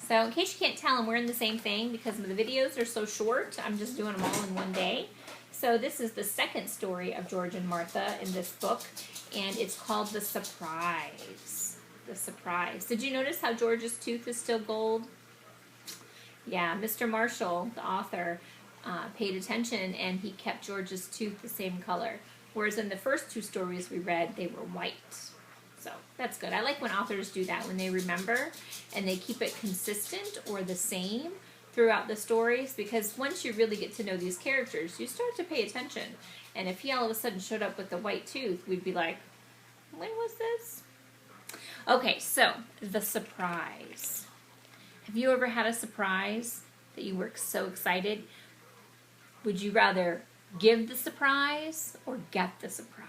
So in case you can't tell, I'm wearing the same thing because the videos are so short. I'm just doing them all in one day. So this is the second story of George and Martha in this book, and it's called The Surprise. The Surprise. Did you notice how George's tooth is still gold? Yeah, Mr. Marshall, the author, paid attention, and he kept George's tooth the same color. Whereas in the first two stories we read, they were white. So that's good. I like when authors do that, when they remember and they keep it consistent or the same throughout the stories, because once you really get to know these characters, you start to pay attention. And if he all of a sudden showed up with a white tooth, we'd be like, when was this? Okay, so the surprise. Have you ever had a surprise that you were so excited? Would you rather give the surprise or get the surprise?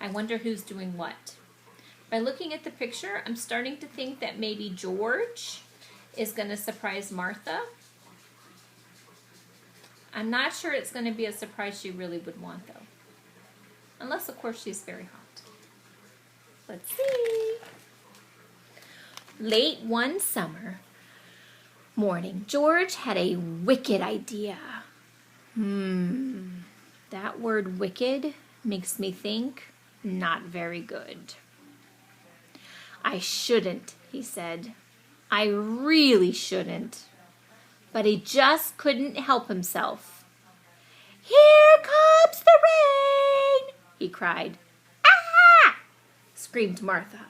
I wonder who's doing what. By looking at the picture, I'm starting to think that maybe George is going to surprise Martha. I'm not sure it's going to be a surprise she really would want, though. Unless, of course, she's very hot. Let's see. Late one summer morning, George had a wicked idea. That word wicked makes me think not very good. I shouldn't, he said. I really shouldn't. But he just couldn't help himself. Here comes the rain, he cried. Ah! Screamed Martha.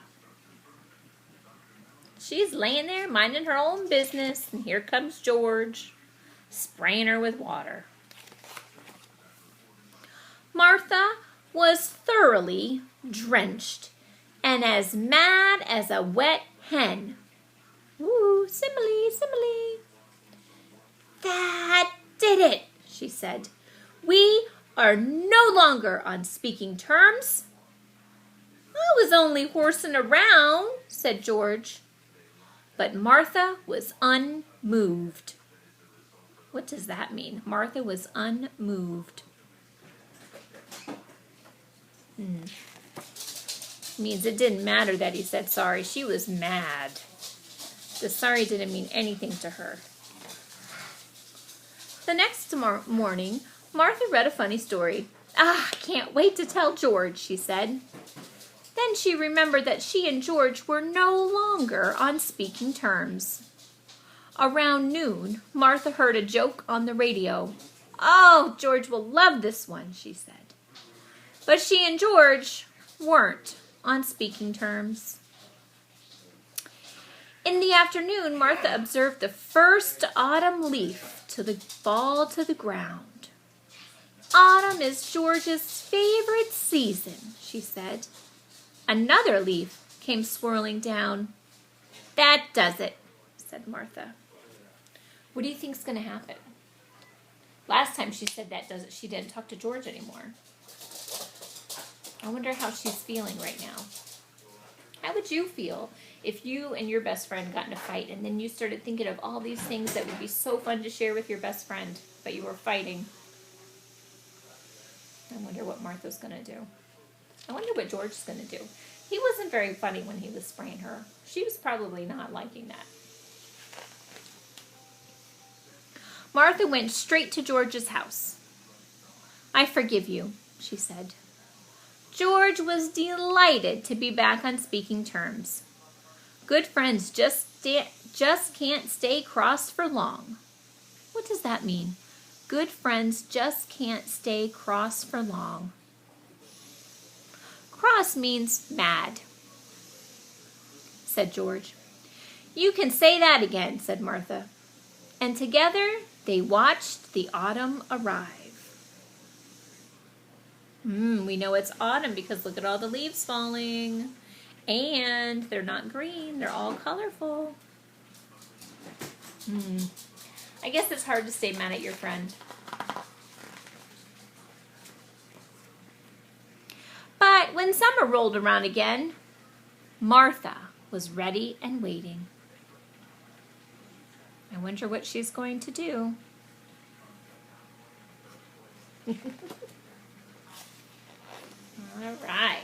She's laying there minding her own business, and here comes George, spraying her with water. Martha was thoroughly drenched and as mad as a wet hen. Ooh, simile, simile. That did it, she said. We are no longer on speaking terms. I was only horsing around, said George. But Martha was unmoved. What does that mean? Martha was unmoved. Means it didn't matter that he said sorry. She was mad. The sorry didn't mean anything to her. The next morning, Martha read a funny story. I can't wait to tell George, she said. Then she remembered that she and George were no longer on speaking terms. Around noon, Martha heard a joke on the radio. Oh, George will love this one, she said. But she and George weren't on speaking terms. In the afternoon, Martha observed the first autumn leaf fall to the ground. Autumn is George's favorite season, she said. Another leaf came swirling down. That does it, said Martha. What do you think's going to happen? Last time she said that does it, she didn't talk to George anymore. I wonder how she's feeling right now. How would you feel if you and your best friend got in a fight and then you started thinking of all these things that would be so fun to share with your best friend, but you were fighting? I wonder what Martha's going to do. I wonder what George's going to do. He wasn't very funny when he was spraying her. She was probably not liking that. Martha went straight to George's house. I forgive you, she said. George was delighted to be back on speaking terms. Good friends just can't stay cross for long. What does that mean? Good friends just can't stay cross for long. Cross means mad, said George. You can say that again, said Martha. And together they watched the autumn arrive. We know it's autumn because look at all the leaves falling. And they're not green, they're all colorful. I guess it's hard to stay mad at your friend. But when summer rolled around again, Martha was ready and waiting. I wonder what she's going to do. All right.